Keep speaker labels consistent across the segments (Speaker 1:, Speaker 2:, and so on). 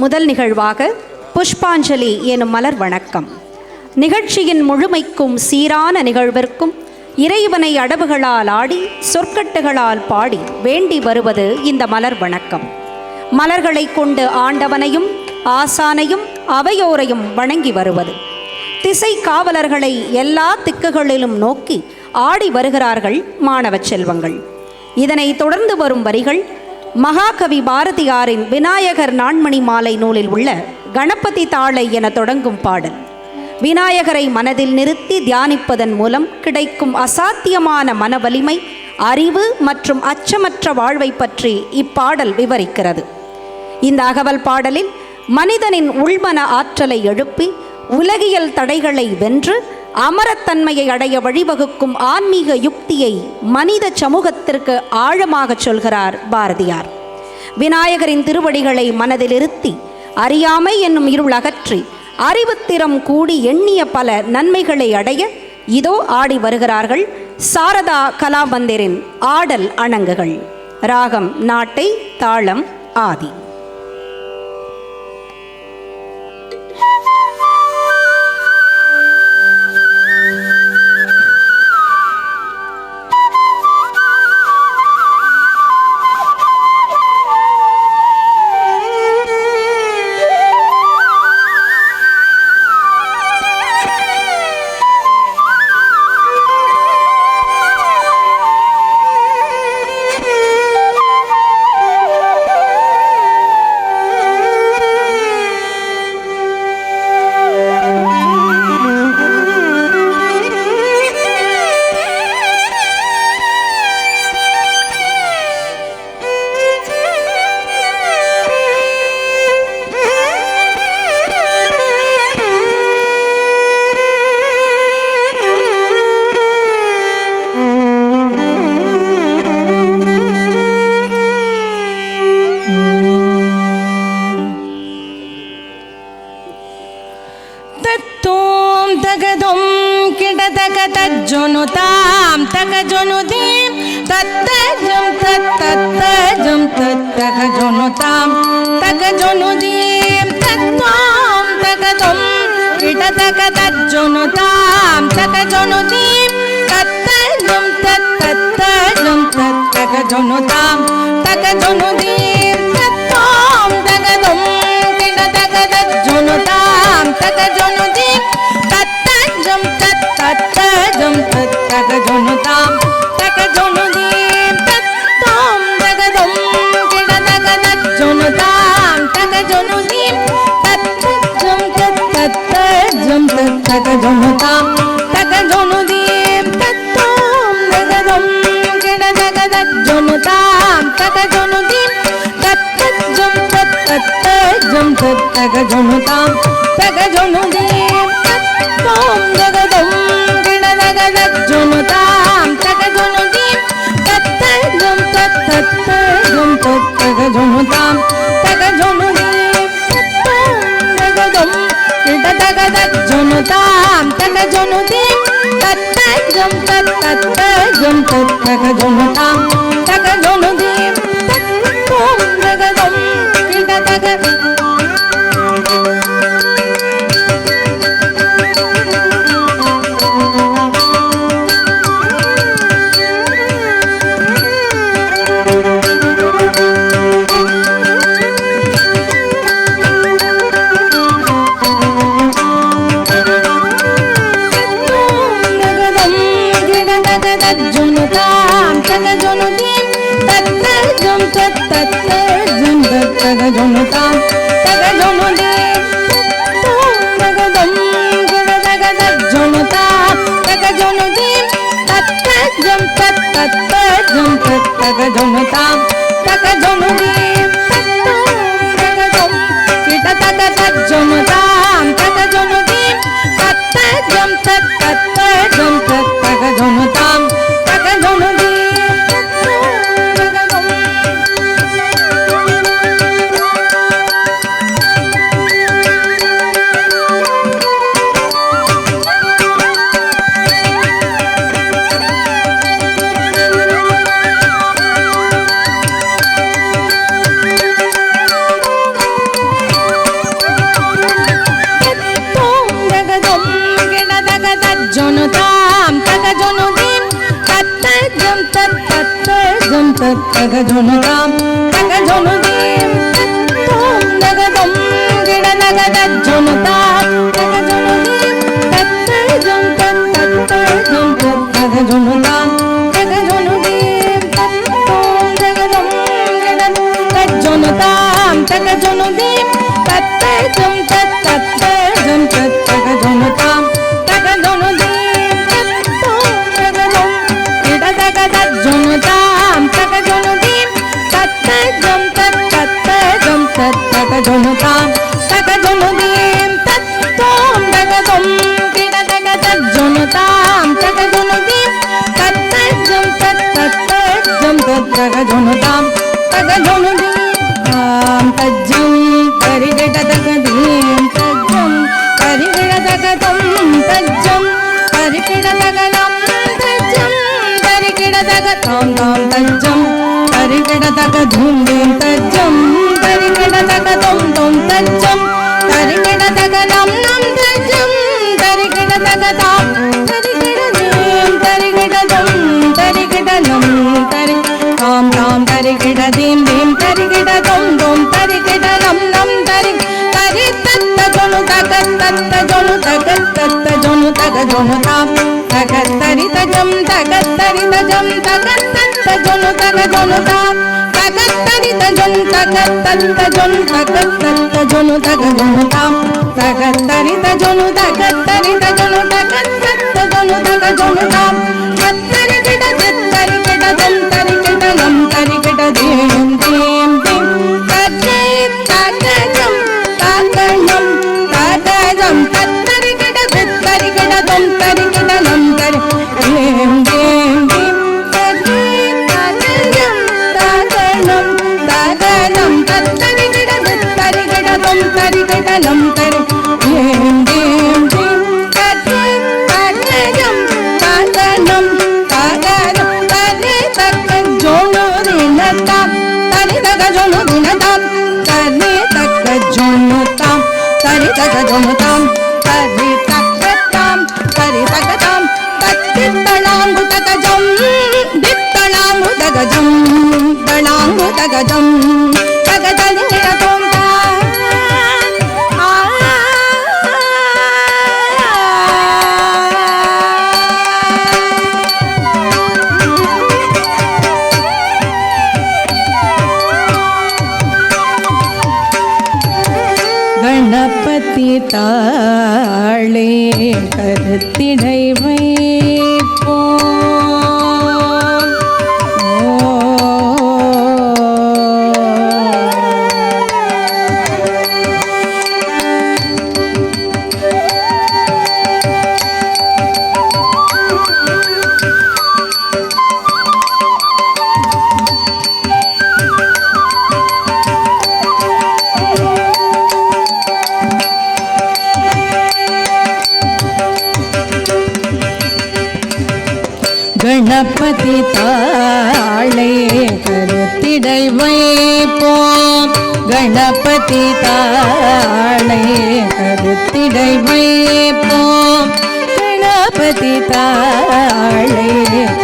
Speaker 1: முதல் நிகழ்வாக புஷ்பாஞ்சலி எனும் மலர் வணக்கம். நிகழ்ச்சியின் முழுமைக்கும் சீரான நிகழ்விற்கும் இறைவனை அடவுகளால் ஆடி சொற்கட்டுகளால் பாடி வேண்டி வருவது இந்த மலர் வணக்கம். மலர்களை கொண்டு ஆண்டவனையும் ஆசானையும் அவையோரையும் வணங்கி வருவது. திசை காவலர்களை எல்லா திக்குகளிலும் நோக்கி ஆடி வருகிறார்கள் மாணவ செல்வங்கள். இதனை தொடர்ந்து வரும் வரிகள் மகாகவி பாரதியாரின் விநாயகர் நான்மணி மாலை நூலில் உள்ள கணபதி தாளை என தொடங்கும் பாடல். விநாயகரை மனதில் நிறுத்தி தியானிப்பதன் மூலம் கிடைக்கும் அசாத்தியமான மன வலிமை, அறிவு மற்றும் அச்சமற்ற வாழ்வை பற்றி இப்பாடல் விவரிக்கிறது. இந்த அகவல் பாடலில் மனிதனின் உள்மன ஆற்றலை எழுப்பி உலகியல் தடைகளை வென்று அமரத்தன்மையை அடைய வழிவகுக்கும் ஆன்மீக யுக்தியை மனித சமூகத்திற்கு ஆழமாக சொல்கிறார் பாரதியார். விநாயகரின் திருவடிகளை மனதில் இருத்தி அறியாமை என்னும் இருள் அகற்றி அறிவுத்திறம் கூடி எண்ணிய பல நன்மைகளை அடைய இதோ ஆடி வருகிறார்கள் சாரதா கலாமந்திரின் ஆடல் அணங்குகள். ராகம் நாட்டை, தாளம் ஆதி.
Speaker 2: तज्जनुताम तकजनुदीम तत्तजम तत्तजम तत्तकजनुताम तकजनुदीम तत्वाम तकदम किटतक तज्जनुताम तकजनुदीम तत्तजम तत्तजम तत्तकजनुताम तकजनुदीम तत्वाम तकदम किटतक तज्जनुताम तकजनुदीम तत्तजम तत्तजम तत्तकजनुताम तकजनुदीम तत्ताम तकदम किटतक तज्जनुताम तकजनुदीम तत्तजम तत्तजम तत्तकजनुताम तकजनुदीम तत्ताम तकदम किटतक तज्जनुताम तकजनुदीम तत्तजम तत्तजम तत्तकजनुताम तकजनुदीम तत्ताम तकदम तज्जनुताम तकजनुदीम तत्तजम तत्तजम तत्तकजनुताम तकजनुदीम तत्ताम तकदम किटतक तज्जनुताम तकजनुदीम तत्तजम तत्तजम तत्तकजनुताम तकजनुदीम तत्ताम तकदम किटतक तज्जनुताम तकजनुदीम तत्तजम तत्तजम तत्तकजनुताम तकजनुदीम तत्ताम तकदम किटतक तज्जनुताम तकजनुदीम तत्तजम तत्तजम तत्तकजनुताम तकजनुदीम तत्ताम तकदम किटतक तज्जनुताम तकजनुदीम तत्तजम तत्तजम तत्तकजनुताम தத்தக ஜொனு தாம் தக ஜொனு தீம் தத்தோம் தக தொம் கிட தக தஜொனு தாம் தக ஜொனு தீம் தத்த ஜொம் தத்த ஜொம் தத்தக ஜொனு தாம் தக ஜொனு தீம் தத்தோம் தக தொம் கிட தஜொனு தாம் தக ஜொனு தீம் தத்த ஜொம் தத்த ஜொம் தத்தக ஜொனு தாம் தக ஜொனு தீம் தத்தோம் தக தொம் கிட தக தஜொனு தாம் தக ஜொனு தீம் தத்த ஜொம் தத்த ஜொம் தத்தக ஜொனு தாம் தக ஜொனு தீம் தத்தோம் தக தொம் கிட தக தஜொனு தாம் தக ஜொனு தீம் தத்த ஜொம் தத்தக ஜொனு தாம் தக ஜொனு தீம் தாம் தஜ்ஜம் தரிகிட தக தீம் தஜ்ஜம் தரிகிட தக தொம் தஜ்ஜம் தரிகிட தக நம் தஜ்ஜம் தரிகிட தக தாம் தாம் தஜ்ஜம் தரிகிட தக தூம் தீம் தஜ்ஜம் தரிகிட தக தொம் தொம் தஜ்ஜம் தரிகிட தக நம் நம் தஜ்ஜம் தரிகிட தக தாம் தரிகிட தீம் தரிகிட தொம் தரிகிட நம் தரி தாம் தாம் தரிகிட தீம் தீம் தரிகிட தொம் தொம் தரிகிட நம் நம் தரி தரி தத்த ஜொனு தக தத்த ஜொனு தக தத்த ஜொனு தக ஜொனு தாம் தக தரி தஜம் தக தரி தஜம் தக தத்த ஜொனு தக ஜொனு தாம் தக தரி தஜம் தக தத்த ஜொனு தக தத்த ஜொனு தக ஜொனு தாம் தக தரி தஜொனு தக தரி தஜொனு தக தத்த ஜொனு தக ஜொனு தாம் தரி கிட தரி கிட தம் தரி கிட நம் தரி கிட தீம் தீம் தீம் தரி தக ஜம் தக நம் தக ஜம் தரி கிட தரி கிட தம் தரி கிட நம் தரி தீம் தீம் தீம் தரி தக ஜம் தக நம் தக நம் தரி கிட தரி கிட தம் தரி கிட நம் தரி தீம் தீம் தீம் தரி தக ஜம் தக நம் தக நம் தரி தக ஜொனு தின தாம் தரி தக ஜொனு தின தாம் தரி தக ஜொனு தாம் தரி தக ஜொனு தாம் தரி தக தாம் தரி தக தாம் தத்தி தளாங்கு தக ஜம் தித்தளாங்கு தக ஜம் தளாங்கு தக ஜம் தக தனி நிட தோம் தாம் கணபதி தாளே கருத்திடை வைப்போம் கணபதி தாளே கருத்திடை வைப்போம் கணபதி தாளே கருத்திடை வைப்போம் கணபதி தாளே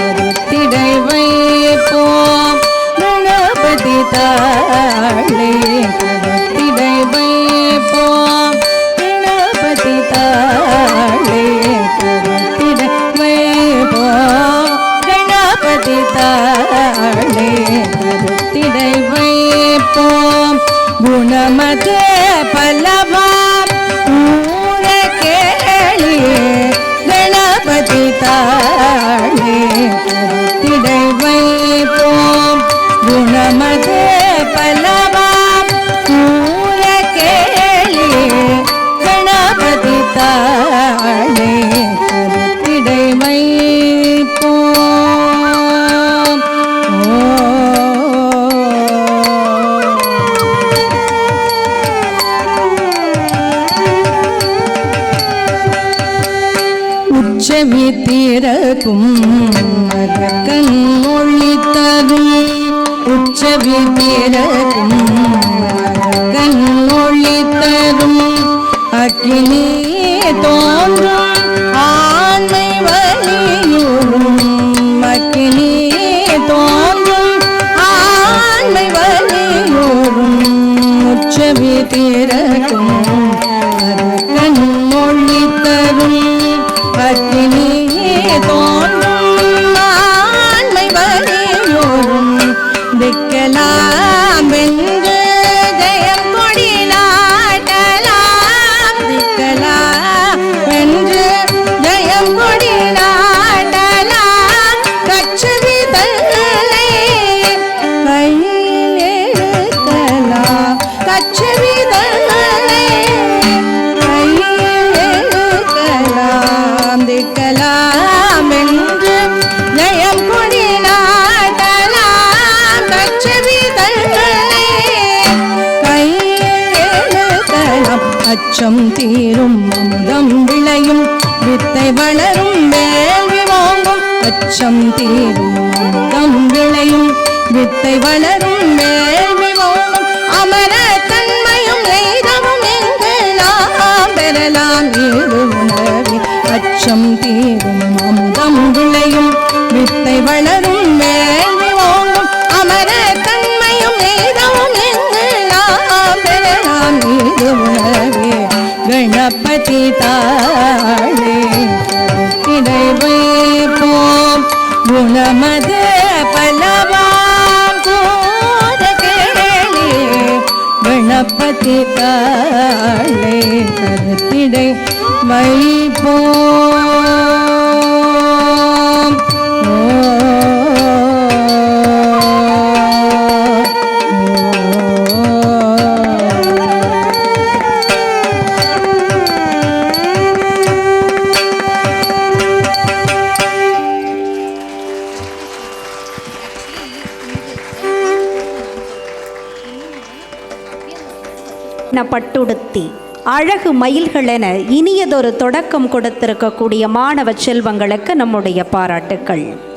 Speaker 2: கருத்திடை வைப்போம் கணபதி தாளே கருத்திடை வைப்போம் கணபதி தாளே கருத்திடை வைப்போம் கணபதி தாளே கருத்திடை வைப்போம் குணமது பலவாம் ஊர கேளி கணபதி தாளே கருத்திடை வைப்போம் குணமது பலவாம் ஊர கேளி கணபதி தாளே கருத்திடை வைப்போம் உச்சவி திறக்கும் மகக்கண் மொழி தரும் உச்சவி திறக்கும் மகக்கண் மொழி தரும் அக்கினி தோன்றும் ஆண்மை வலியுறும் அக்கினி தோன்றும் திறக்கும் கண்மொழி தரும் அக்கினியே தோன்றும் ஆண்மை வரையோரும் திக்கலாம் வென்று ஜெயம் கொடி நாட்டலாம் திக்கலாம் வென்று ஜெயம் கொடி நாட்டலாம் கச்சவி தல்லை கையில் எழுக்கலாம் கச்சவி தல்லை கையில் எழுக்கலாம் திக்கலாம் என்று ஜெயம் கொடி நாட்டலாம் கச்சவி தல்லை கையில் எழுக்கலாம் அச்சம் தீரும் அமுதம் விளையும் வித்தை வளரும் வேள்வி வாங்கும் அச்சம் தீரும் அமுதம் விளையும் வித்தை வளரும் வேள்வி வாங்கும் அமர தன்மையும் எய்தவும் எங்கு நாம் பெறலாம் ஏது உணர்வி அச்சம் தீரும் அமுதம் விளையும் வித்தை வளரும் வேள்வி வாங்கும் அமர தன்மையும் எய்தவும் எங்கு நாம் பெறலாம் ஏது உணர்வி கணபதி தாளே இடை வைப்போம் குணமது பலவாம் கூட கேளே கணபதி தாளே கருத்திடை வைப்போம்
Speaker 1: பட்டுடுத்தி அழகு மயில்களென இனியதொரு தொடக்கம் கொடுத்திருக்கக்கூடிய மாணவ செல்வங்களுக்கு நம்முடைய பாராட்டுக்கள்.